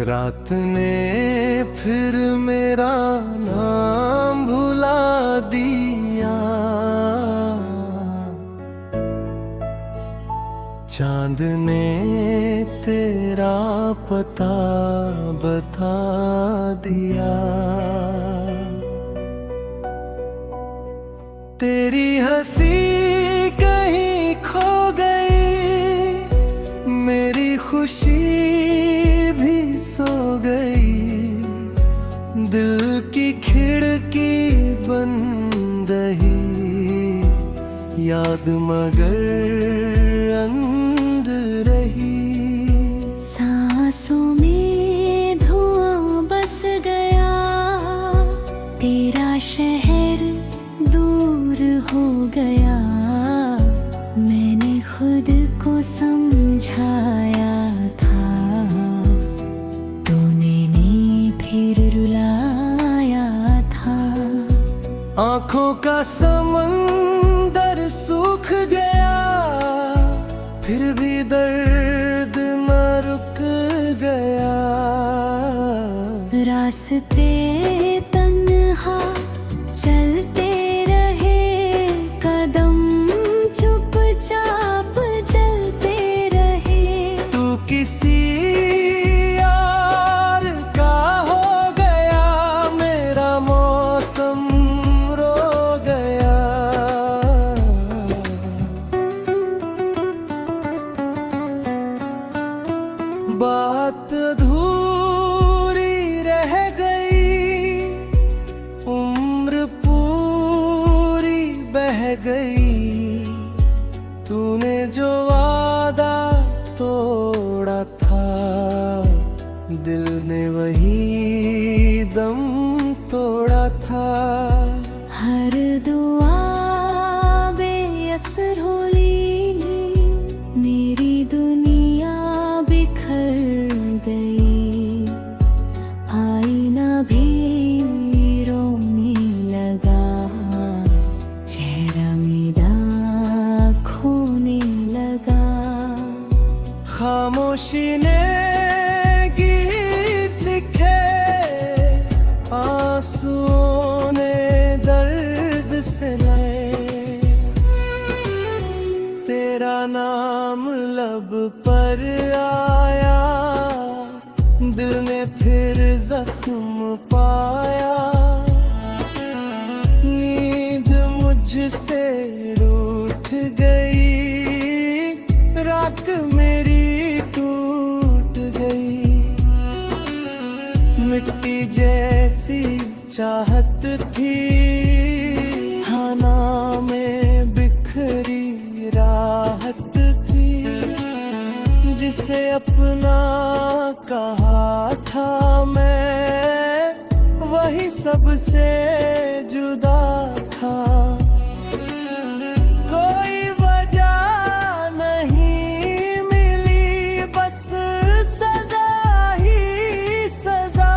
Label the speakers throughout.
Speaker 1: रात ने फिर मेरा नाम भुला दिया। चांद ने तेरा पता बता दिया। तेरी हंसी कहीं खो गई, मेरी खुशी भी सो गई। दिल की खिड़की बंद रही, याद मगर अंदर रही।
Speaker 2: सांसों में धुआं बस गया, तेरा शहर दूर हो गया। मैंने खुद को समझाया था, तूने फिर रुलाया था।
Speaker 1: आँखों का समंदर सूख गया, फिर भी दर्द न रुक गया।
Speaker 2: रास्ते तन्हा चलते रहे, कदम चुपचाप चलते रहे।
Speaker 1: तू किसी यार का हो गया, मेरा मौसम रो गया। बात अधूरी रह गई, उम्र पूरी बह गई। तूने जो वादा तोड़ा था, दिल ने वही दम तोड़ा था।
Speaker 2: हर दुआ बेअसर हो ली, मेरी दुनिया बिखर गई। आईना भी रोने लगा, चेहरा मेरा खोने लगा।
Speaker 1: खामोशी ने गीत लिखे, आंसुओं ने दर्द से लाए। तेरा नाम लब पर आया, दिल ने फिर जख्म पाया। नींद मुझसे रूठ गई, रात मेरी टूट गई। मिट्टी जैसी चाहत थी, खाना में बिखरी राहत थी। जिसे अपना कहा था मैं, वही सबसे जुदा था। कोई वजह नहीं मिली, बस सजा ही सजा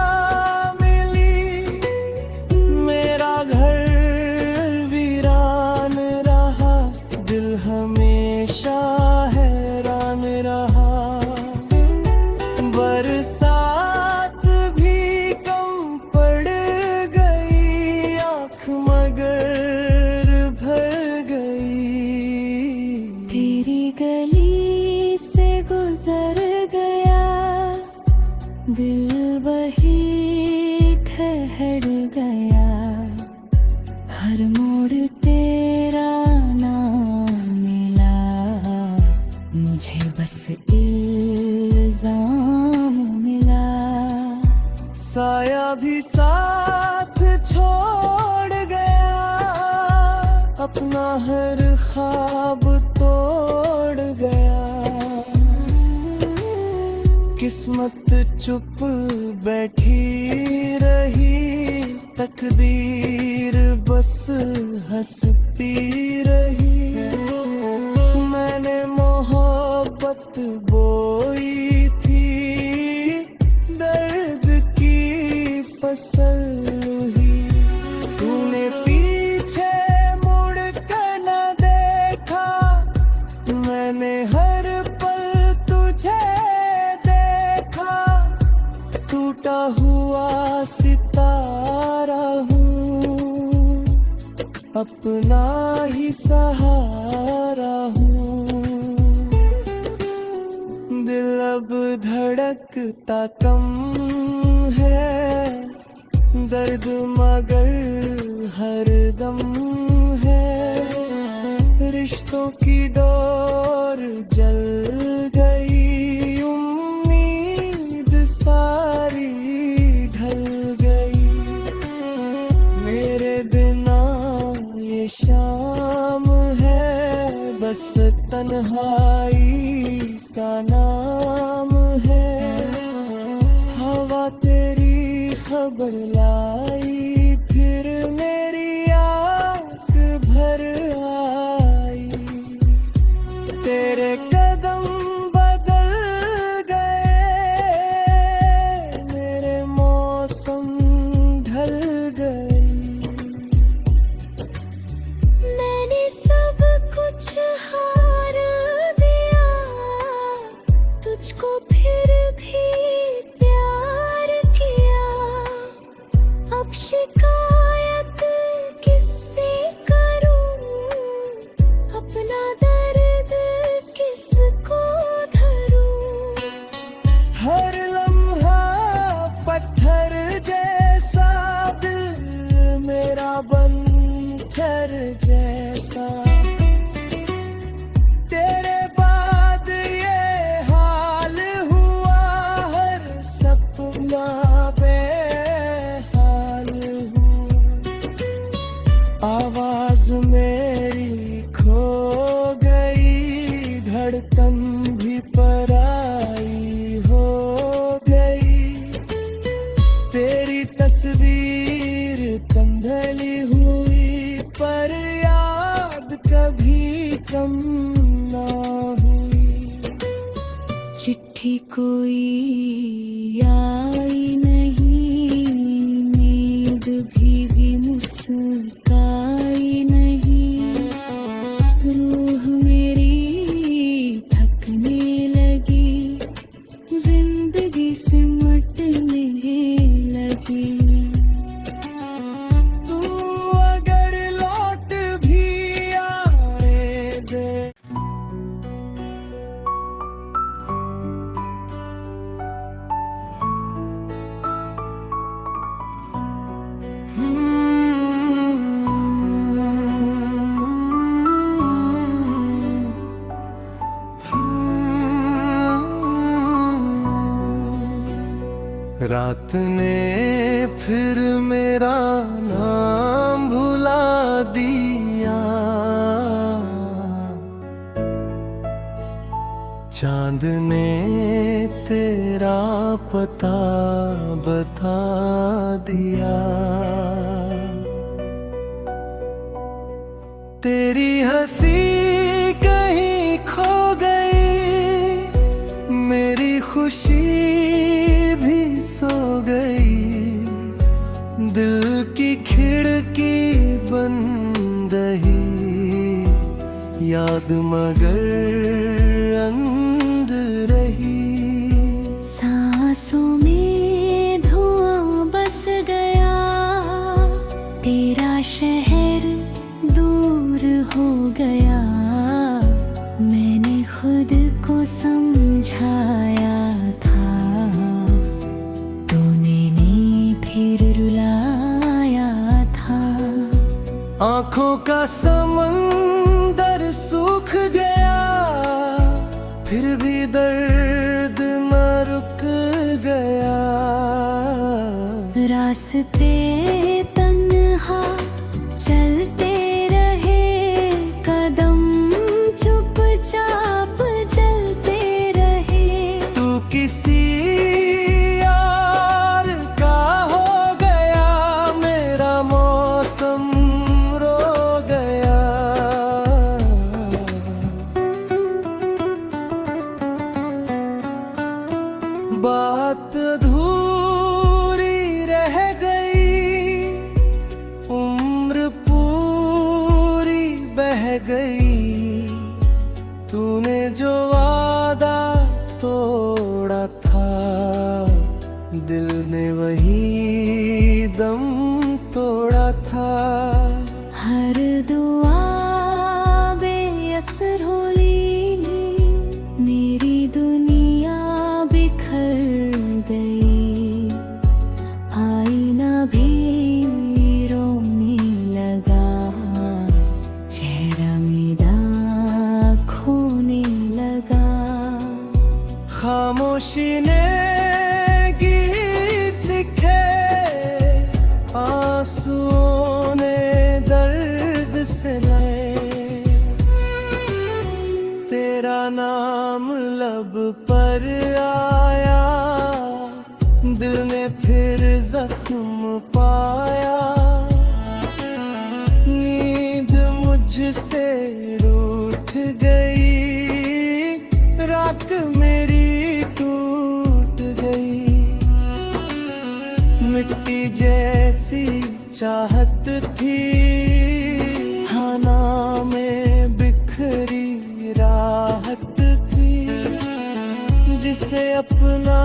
Speaker 1: मिली। मेरा घर वीरान रहा, दिल हमेशा हैरान रहा। बरसात भी कम पड़ गई, आँख मगर भर गई।
Speaker 2: तेरी गली से गुजर गया, दिल वही ठहर गया। हर मोड़ तेरा नाम मिला, मुझे बस इल्जाम मिला।
Speaker 1: साया भी साथ छोड़ गया, अपना हर ख्वाब तोड़ गया। किस्मत चुप बैठी रही, तकदीर बस हंसती रही। मैंने मोहब्बत बोई थी, दर्द की फसल हुई। तूने पीछे मुड़ कर न देखा, मैंने हर पल तुझे देखा। अपना ही सहारा हूँ। दिल अब धड़कता कम है, दर्द मगर हरदम है। रिश्तों की डोर जल गई, उम्मीद सारी ढल गई। मेरे बिना ये शाम है, बस तन्हाई का नाम है। हवा तेरी खबर लाई, फिर मेरी आँख भर आई। तेरे कदम बदल गए, मेरे मौसम ढल गई।
Speaker 2: मैंने सब कुछ हार दिया, तुझको फिर भी प्यार किया। अब शिकायत किससे करूं, अपना दर्द किसको धरूं।
Speaker 1: हर लम्हा पत्थर जैसा, दिल मेरा बंधर जैसा। तेरे बाद ये हाल हुआ, हर सपना बेहाल हुआ। आवाज मेरी खो गई, धड़कन भी पराई हो गई। तेरी तस्वीर कंधली हुई, पर याद कभी कम ना हुई।
Speaker 2: चिट्ठी कोई आई नहीं, नींद भी मुस्काई नहीं। रूह मेरी थकने लगी, जिंदगी सिमटने लगी।
Speaker 1: तू अगर लौट भी आए दे। रात ने फिर मेरा नाम भुला दिया, चांद ने तेरा पता बता दिया। तेरी हंसी कहीं खो गई, मेरी खुशी भी सो गई। दिल की खिड़की बंद रही, याद मगर अंदर रही।
Speaker 2: सांसों में धुआं बस गया, तेरा शहर दूर हो गया। मैंने खुद को समझाया था, तूने नहीं फिर रुलाया था।
Speaker 1: आँखों का समंदर सूख गया, फिर भी दर्द न रुक गया।
Speaker 2: रास्ते तन्हा चलते रहे, कदम चुपचाप चलते रहे।
Speaker 1: तू किसी यार का हो गया, मेरा मौसम रो गया। बात अधूरी रह गई, उम्र पूरी बह गई। तूने जो वादा तोड़ा था, दिल ने वही दम तोड़ा था।
Speaker 2: हर
Speaker 1: खामोशी ने गीत लिखे, आंसुओं ने दर्द से लाए। तेरा नाम लब पर आया, दिल ने फिर जख्म पाया। नींद मुझसे रूठ गई, रात मेरी टूट गई। मिट्टी जैसी चाहत थी, खाना में बिखरी राहत थी। जिसे अपना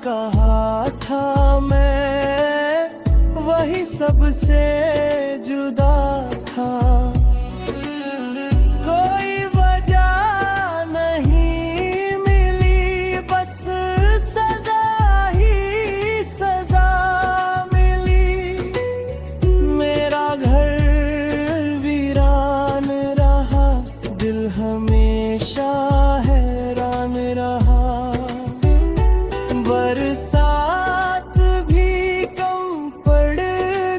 Speaker 1: कहा था मैं, वही सबसे जुदा था। कोई वजह नहीं मिली, बस सजा ही सजा मिली। मेरा घर वीरान रहा, दिल हमेशा हैरान रहा। बरसात भी कम पड़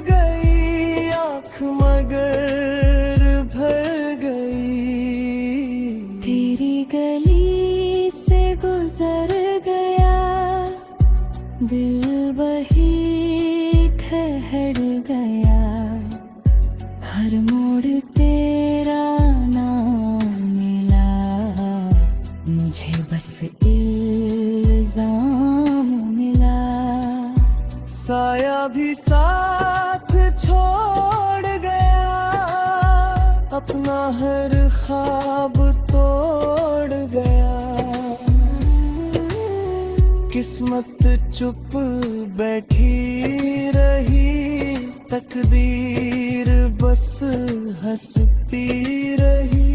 Speaker 1: गई, आँख मगर भर गई।
Speaker 2: तेरी गली से गुजर गया, दिल वही ठहर गया। हर मोड़ तेरा नाम मिला, मुझे बस इल्जाम मिला।
Speaker 1: साया भी साथ छोड़ गया, अपना हर ख्वाब तोड़ गया। किस्मत चुप बैठी रही, तकदीर बस हंसती रही।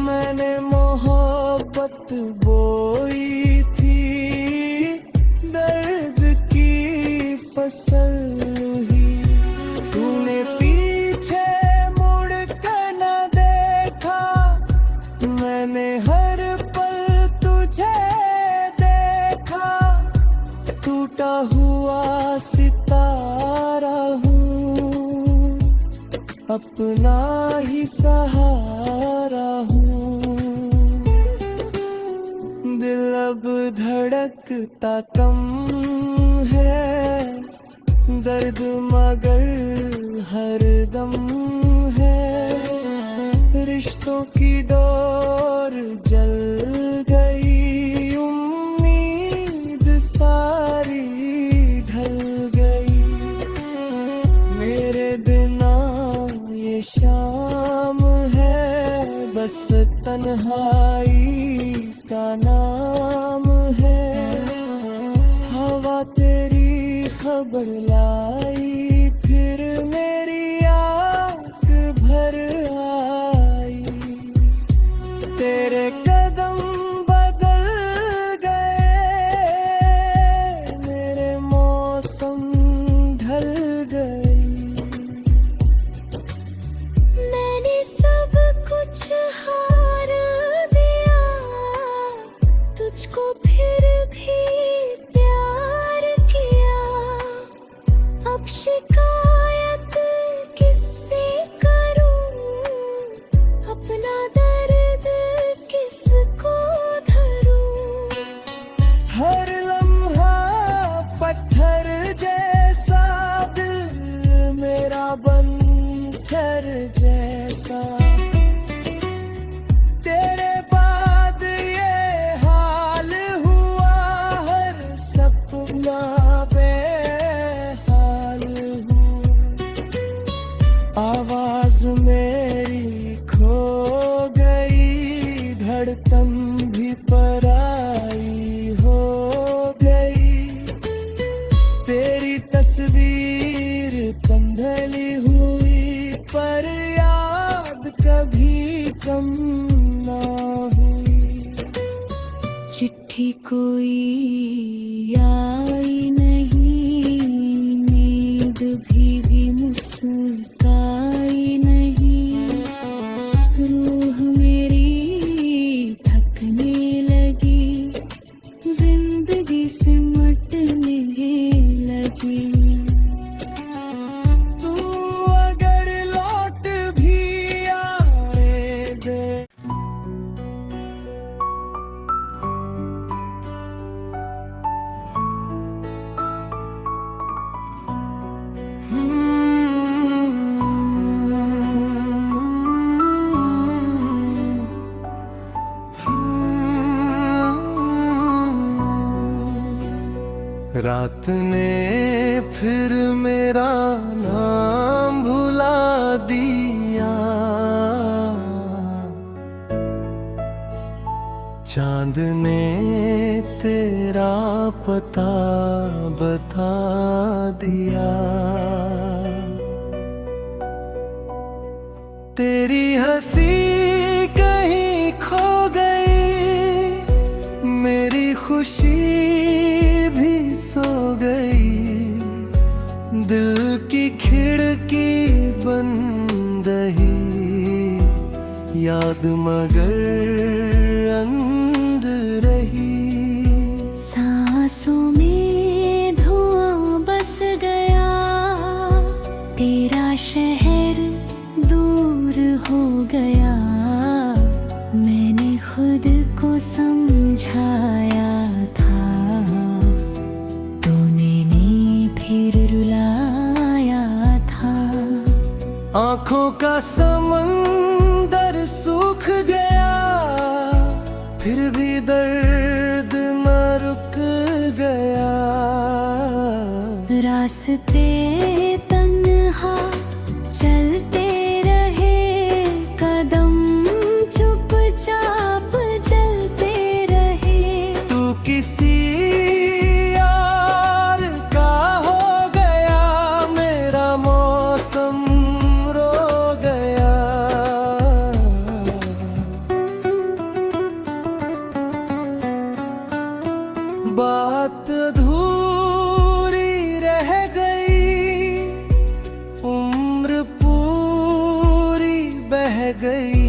Speaker 1: मैंने मोहब्बत बोई थी, दर्द की फसल हुई। तूने पीछे मुड़ कर न देखा, मैंने हर पल तुझे देखा। टूटा हुआ सितारा हूँ, अपना ही सहारा हूँ। दिल अब धड़कता कम है, दर्द मगर हर दम है। रिश्तों की डोर जल गई, उम्मीद सारी ढल गई। मेरे बिना ये शाम है, बस तन्हाई का नाम है। हवा तेरी खबर लाई, फिर मेरी आँख भर आई। तेरे कदम बदल गए, मेरे मौसम ढल गई।
Speaker 2: मैंने सब कुछ हार दिया, तुझको फिर भी प्यार किया। अब शिकायत किससे करूं, अपना दर्द किसको धरूं।
Speaker 1: हर लम्हा पत्थर जैसा, दिल मेरा बंधर जैसा। तेरे बाद ये हाल हुआ, हर सपना बेहाल हुआ। आवाज मेरी खो गई, धड़कन भी पराई हो गई। तेरी तस्वीर कंधली हुई, पर याद कभी कम ना हुई।
Speaker 2: चिट्ठी कोई आई नहीं, नींद भी मुस्काई नहीं। रूह मेरी थकने लगी,
Speaker 1: रात ने फिर मेरा नाम भुला दिया, चांद ने तेरा पता बता दिया। तेरी हंसी कहीं खो गई, मेरी खुशी भी सो गई, दिल की खिड़की बंद रही, याद मगर अंदर रही।
Speaker 2: सांसों में धुआं बस गया, तेरा शहर दूर हो गया। मैंने खुद को समझाया था, तूने फिर रुलाया था।
Speaker 1: आँखों का समंदर सूख गया, फिर भी दर्द न रुक गया।
Speaker 2: रास्ते तन्हा चलते रहे, कदम चुपचाप चलते रहे।
Speaker 1: तू किसी यार का हो गया, मेरा मौसम रो गया। बात अधूरी रह गई, उम्र पूरी बह गई।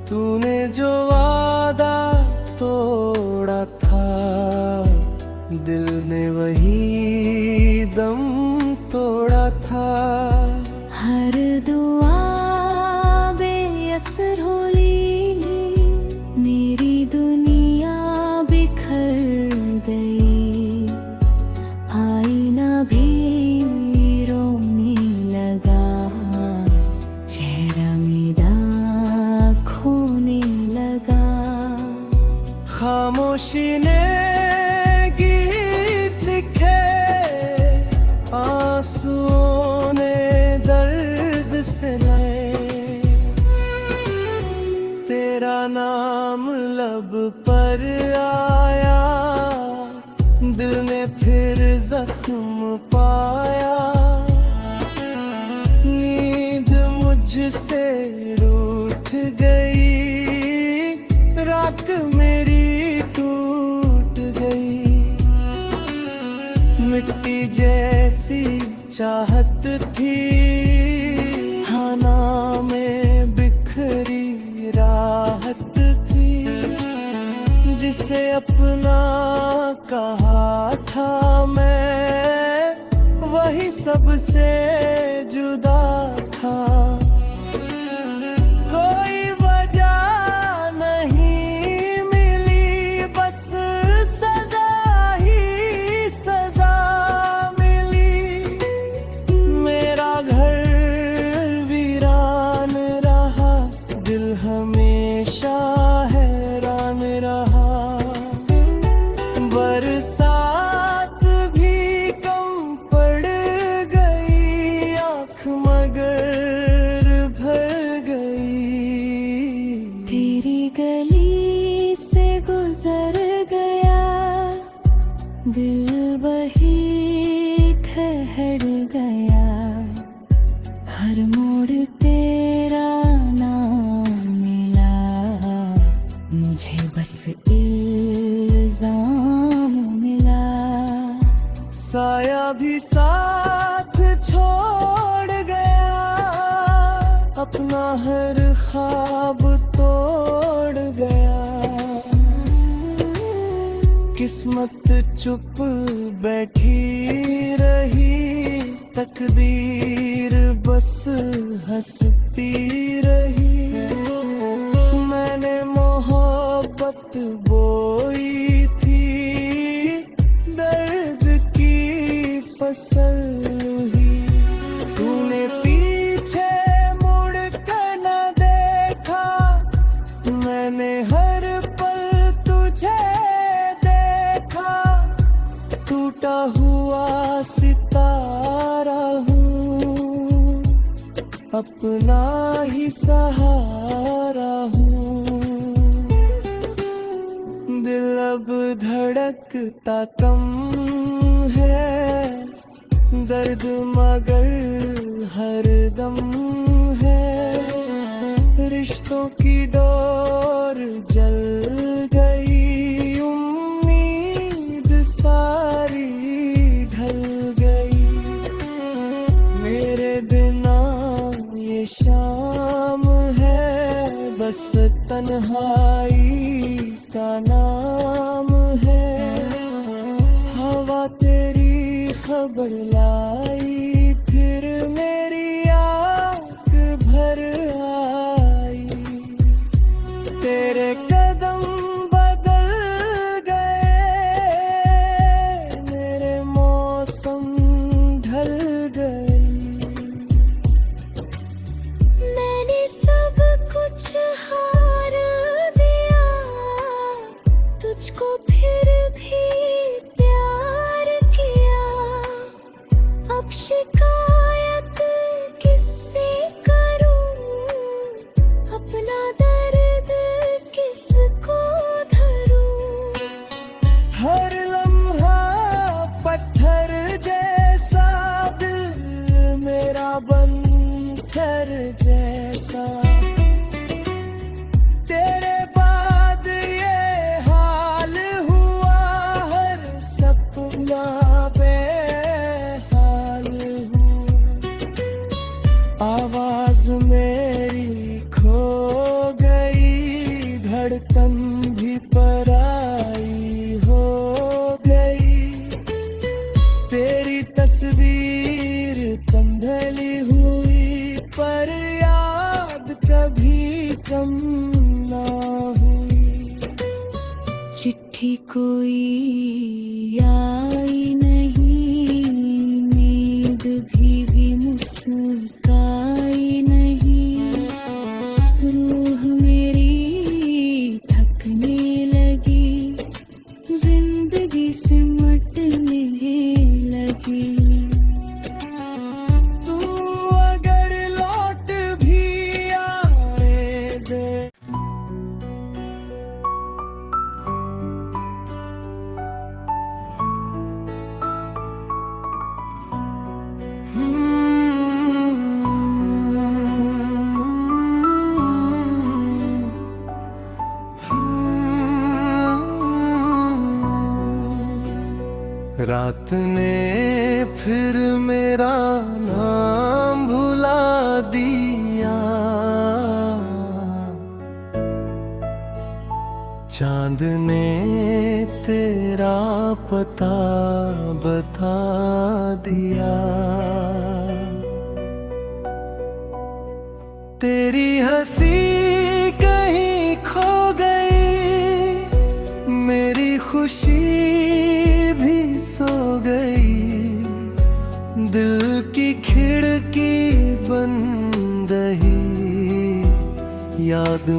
Speaker 1: तूने जो वादा तोड़ा था, दिल ने वही दम तोड़ा था।
Speaker 2: हर दुआ बेअसर हो ली, मेरी दुनिया बिखर गई। आईना भी रोने लगा, चेहरा मेरा खोने लगा।
Speaker 1: खामोशी ने गीत लिखे, आंसुओं ने दर्द से लाए। तेरा नाम लब पर आया, दिल ने फिर जख्म पाया। नींद मुझसे रूठ गई, रात मेरी टूट गई। मिट्टी जैसी चाहत थी, खाना में बिखरी राहत थी। जिसे अपना कहा था मैं, वही सबसे जुदा था। कोई वजह नहीं मिली, बस सजा ही सजा मिली। मेरा घर वीरान रहा, दिल हमेशा हैरान रहा। बरसात भी कम पड़ गई, आँख मगर भर गई।
Speaker 2: तेरी गली से गुजर गया, दिल वही ठहर गया। हर मोड़ तेरा नाम मिला, मुझे बस इल्जाम मिला।
Speaker 1: साया भी साथ छोड़ गया, अपना हर ख्वाब तोड़ गया। किस्मत चुप बैठी रही, तकदीर बस हंसती रही। मैंने मोहब्बत बोई थी, दर्द की फसल हुई। तूने पीछे मुड़ कर न देखा, मैंने हर पल तुझे देखा। अपना ही सहारा हूँ। दिल अब धड़कता कम है, दर्द मगर हरदम है। रिश्तों की डोर जल गई, उम्मीद सारी ढल गई। मेरे बिना ये शाम है, बस तन्हाई का नाम है। हवा तेरी खबर लाई, फिर मेरी आँख भर आई। तेरे कदम बदल गए, मेरे मौसम ढल गई।
Speaker 2: मैंने सब कुछ हार दिया, तुझको फिर भी प्यार किया। अब शिकायत किससे करूं, अपना दर्द किसको धरूं।
Speaker 1: हर लम्हा पत्थर जैसा, दिल मेरा बंधर जैसा। तेरे बाद ये हाल हुआ, हर सपना बेहाल हुआ। आवाज मेरी खो गई, धड़कन भी पराई हो गई। तेरी तस्वीर कंधली हुई, पर याद कभी कम ना हुई।
Speaker 2: चिट्ठी कोई आई नहीं, नींद भी मुस्काई नहीं। रूह मेरी थकने लगी, जिंदगी सिमटने लगी।
Speaker 1: तू अगर लौट भी आए दे। रात ने फिर मेरा नाम भुला दिया, चांद ने तेरा पता बता दिया। तेरी हंसी कहीं खो गई, मेरी खुशी भी सो गई। दिल की खिड़की बंद रही, याद